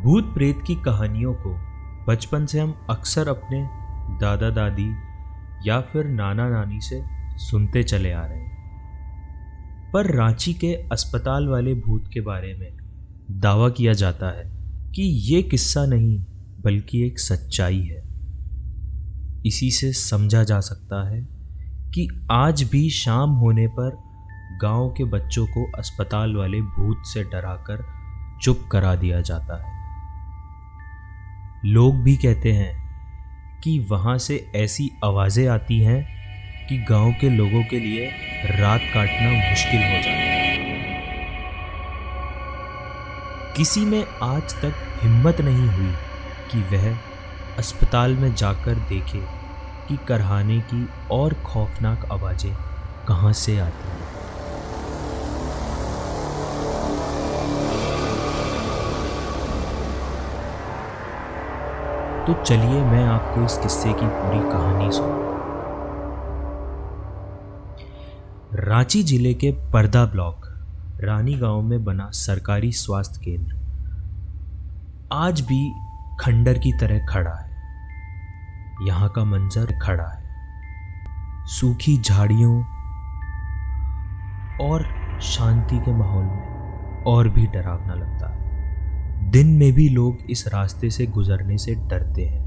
भूत प्रेत की कहानियों को बचपन से हम अक्सर अपने दादा दादी या फिर नाना नानी से सुनते चले आ रहे हैं। पर रांची के अस्पताल वाले भूत के बारे में दावा किया जाता है कि ये किस्सा नहीं बल्कि एक सच्चाई है। इसी से समझा जा सकता है कि आज भी शाम होने पर गांव के बच्चों को अस्पताल वाले भूत से डराकर चुप करा दिया जाता है। लोग भी कहते हैं कि वहां से ऐसी आवाजें आती हैं कि गांव के लोगों के लिए रात काटना मुश्किल हो जाता है। किसी में आज तक हिम्मत नहीं हुई कि वह अस्पताल में जाकर देखे कि करहाने की और खौफनाक आवाजें कहां से आती हैं। तो चलिए मैं आपको इस किस्से की पूरी कहानी सुनाऊं। रांची जिले के परदा ब्लॉक रानी गांव में बना सरकारी स्वास्थ्य केंद्र आज भी खंडर की तरह खड़ा है। यहाँ का मंजर खड़ा है, सूखी झाड़ियों और शांति के माहौल में और भी डरावना लगता है। दिन में भी लोग इस रास्ते से गुजरने से डरते हैं।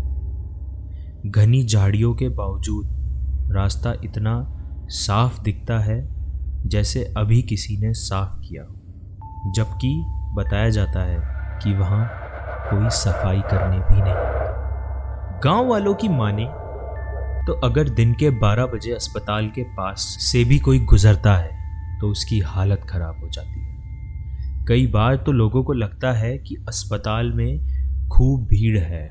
घनी झाड़ियों के बावजूद रास्ता इतना साफ दिखता है जैसे अभी किसी ने साफ किया हो, जबकि बताया जाता है कि वहाँ कोई सफाई करने भी नहीं आता। गांव वालों की माने तो अगर दिन के 12 बजे अस्पताल के पास से भी कोई गुजरता है तो उसकी हालत खराब हो जाती है। कई बार तो लोगों को लगता है कि अस्पताल में खूब भीड़ है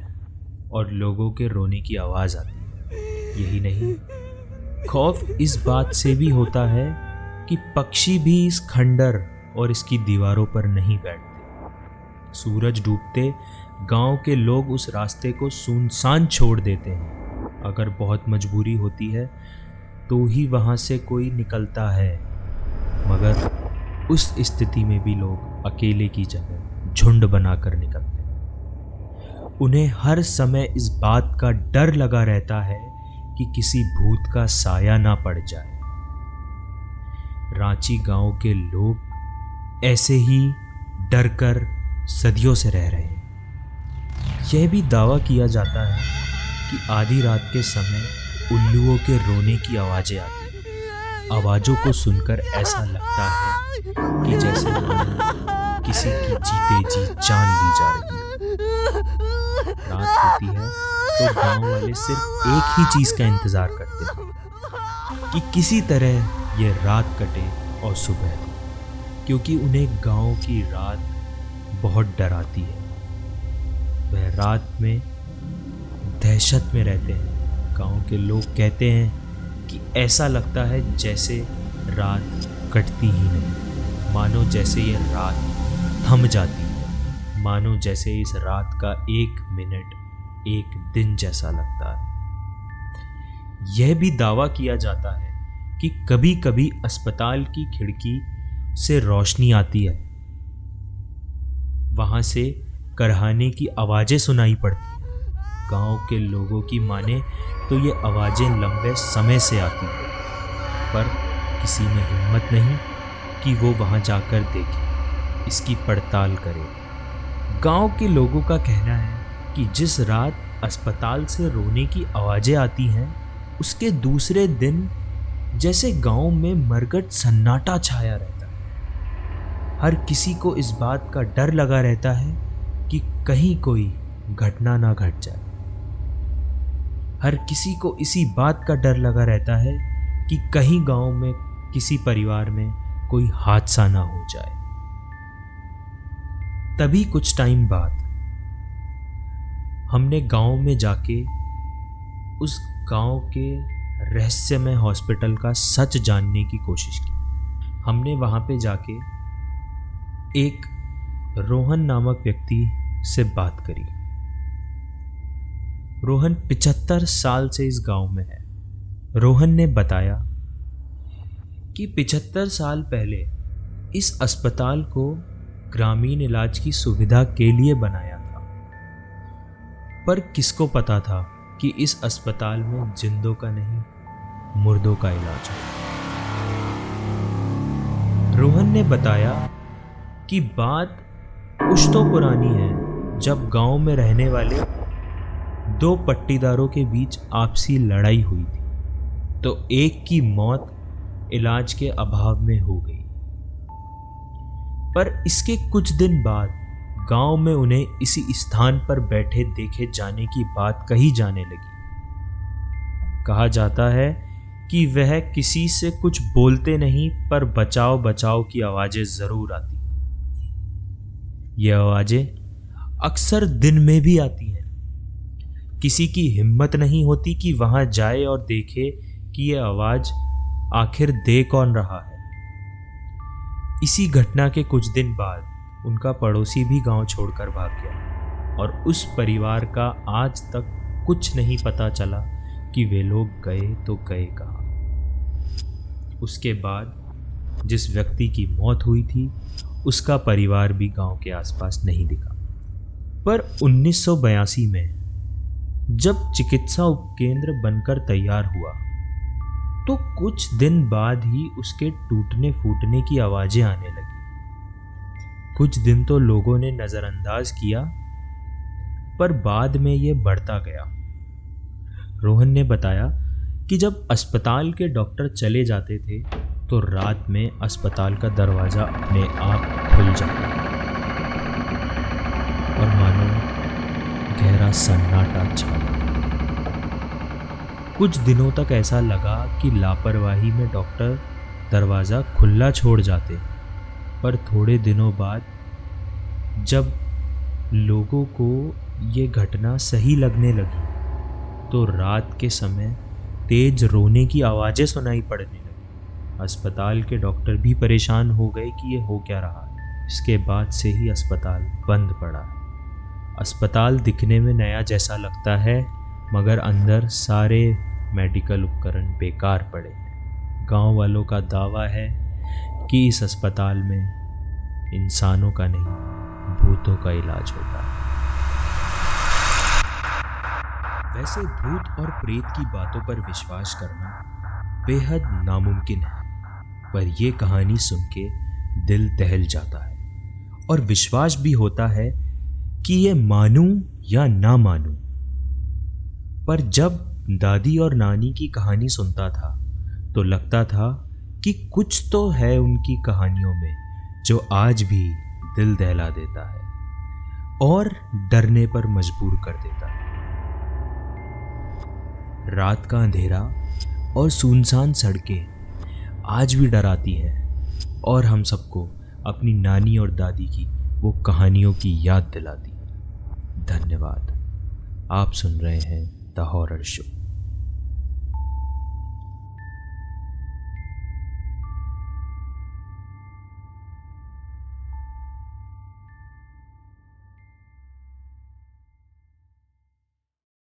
और लोगों के रोने की आवाज़ आती है। यही नहीं, खौफ इस बात से भी होता है कि पक्षी भी इस खंडर और इसकी दीवारों पर नहीं बैठते। सूरज डूबते गांव के लोग उस रास्ते को सुनसान छोड़ देते हैं। अगर बहुत मजबूरी होती है तो ही वहाँ से कोई निकलता है, मगर उस स्थिति में भी लोग अकेले की जगह झुंड बनाकर निकलते हैं। उन्हें हर समय इस बात का डर लगा रहता है कि किसी भूत का साया ना पड़ जाए। रांची गांव के लोग ऐसे ही डरकर सदियों से रह रहे हैं। यह भी दावा किया जाता है कि आधी रात के समय उल्लुओं के रोने की आवाजें आती हैं। आवाजों को सुनकर ऐसा लगता है कि जैसे किसी की जीते जी जान ली जा रही है। रात होती है तो गांव वाले सिर्फ एक ही चीज का इंतजार करते हैं कि किसी तरह ये रात कटे और सुबह हो, क्योंकि उन्हें गांव की रात बहुत डराती है। वह रात में दहशत में रहते हैं। गांव के लोग कहते हैं कि ऐसा लगता है जैसे रात कटती ही नहीं, मानो जैसे ये रात थम जाती है, मानो जैसे इस रात का एक मिनट एक दिन जैसा लगता है। यह भी दावा किया जाता है कि कभी कभी अस्पताल की खिड़की से रोशनी आती है, वहां से करहाने की आवाजें सुनाई पड़ती हैं। गांव के लोगों की माने तो ये आवाजें लंबे समय से आती हैं, पर किसी में हिम्मत नहीं कि वो वहां जाकर देखे, इसकी पड़ताल करे। गांव के लोगों का कहना है कि जिस रात अस्पताल से रोने की आवाजें आती हैं, उसके दूसरे दिन जैसे गांव में मरकट सन्नाटा छाया रहता है। हर किसी को इस बात का डर लगा रहता है कि कहीं कोई घटना ना घट जाए। हर किसी को इसी बात का डर लगा रहता है कि कहीं गांव में किसी परिवार में कोई हादसा ना हो जाए। तभी कुछ टाइम बाद हमने गांव में जाके उस गांव के रहस्यमय हॉस्पिटल का सच जानने की कोशिश की। हमने वहां पे जाके एक रोहन नामक व्यक्ति से बात करी। रोहन 75 साल से इस गांव में है। रोहन ने बताया कि 75 साल पहले इस अस्पताल को ग्रामीण इलाज की सुविधा के लिए बनाया था। पर किसको पता था कि इस अस्पताल में जिंदों का नहीं मुर्दों का इलाज है। रोहन ने बताया कि बात कुछ तो पुरानी है, जब गांव में रहने वाले दो पट्टीदारों के बीच आपसी लड़ाई हुई थी, तो एक की मौत इलाज के अभाव में हो गई। पर इसके कुछ दिन बाद गांव में उन्हें इसी स्थान पर बैठे देखे जाने की बात कही जाने लगी। कहा जाता है कि वह किसी से कुछ बोलते नहीं, पर बचाओ बचाओ की आवाजें जरूर आती। ये आवाजें अक्सर दिन में भी आती हैं। किसी की हिम्मत नहीं होती कि वहां जाए और देखे कि यह आवाज आखिर दे कौन रहा है। इसी घटना के कुछ दिन बाद उनका पड़ोसी भी गांव छोड़कर भाग गया और उस परिवार का आज तक कुछ नहीं पता चला कि वे लोग गए तो गए कहाँ। उसके बाद जिस व्यक्ति की मौत हुई थी उसका परिवार भी गांव के आसपास नहीं दिखा। पर 1982 में जब चिकित्सा उपकेंद्र बनकर तैयार हुआ तो कुछ दिन बाद ही उसके टूटने फूटने की आवाजें आने लगी। कुछ दिन तो लोगों ने नजरअंदाज किया, पर बाद में यह बढ़ता गया। रोहन ने बताया कि जब अस्पताल के डॉक्टर चले जाते थे तो रात में अस्पताल का दरवाजा अपने आप खुल जाता और मानो गहरा सन्नाटा छा गया। कुछ दिनों तक ऐसा लगा कि लापरवाही में डॉक्टर दरवाज़ा खुला छोड़ जाते, पर थोड़े दिनों बाद जब लोगों को ये घटना सही लगने लगी तो रात के समय तेज रोने की आवाज़ें सुनाई पड़ने लगी। अस्पताल के डॉक्टर भी परेशान हो गए कि ये हो क्या रहा है। इसके बाद से ही अस्पताल बंद पड़ा है। अस्पताल दिखने में नया जैसा लगता है, मगर अंदर सारे मेडिकल उपकरण बेकार पड़े हैं। गांव वालों का दावा है कि इस अस्पताल में इंसानों का नहीं भूतों का इलाज होता है। वैसे भूत और प्रेत की बातों पर विश्वास करना बेहद नामुमकिन है, पर यह कहानी सुन के दिल दहल जाता है और विश्वास भी होता है कि ये मानूं या ना मानूं। पर जब दादी और नानी की कहानी सुनता था तो लगता था कि कुछ तो है उनकी कहानियों में जो आज भी दिल दहला देता है और डरने पर मजबूर कर देता है। रात का अंधेरा और सुनसान सड़कें आज भी डराती हैं और हम सबको अपनी नानी और दादी की वो कहानियों की याद दिलाती है। धन्यवाद। आप सुन रहे हैं द हॉरर शो।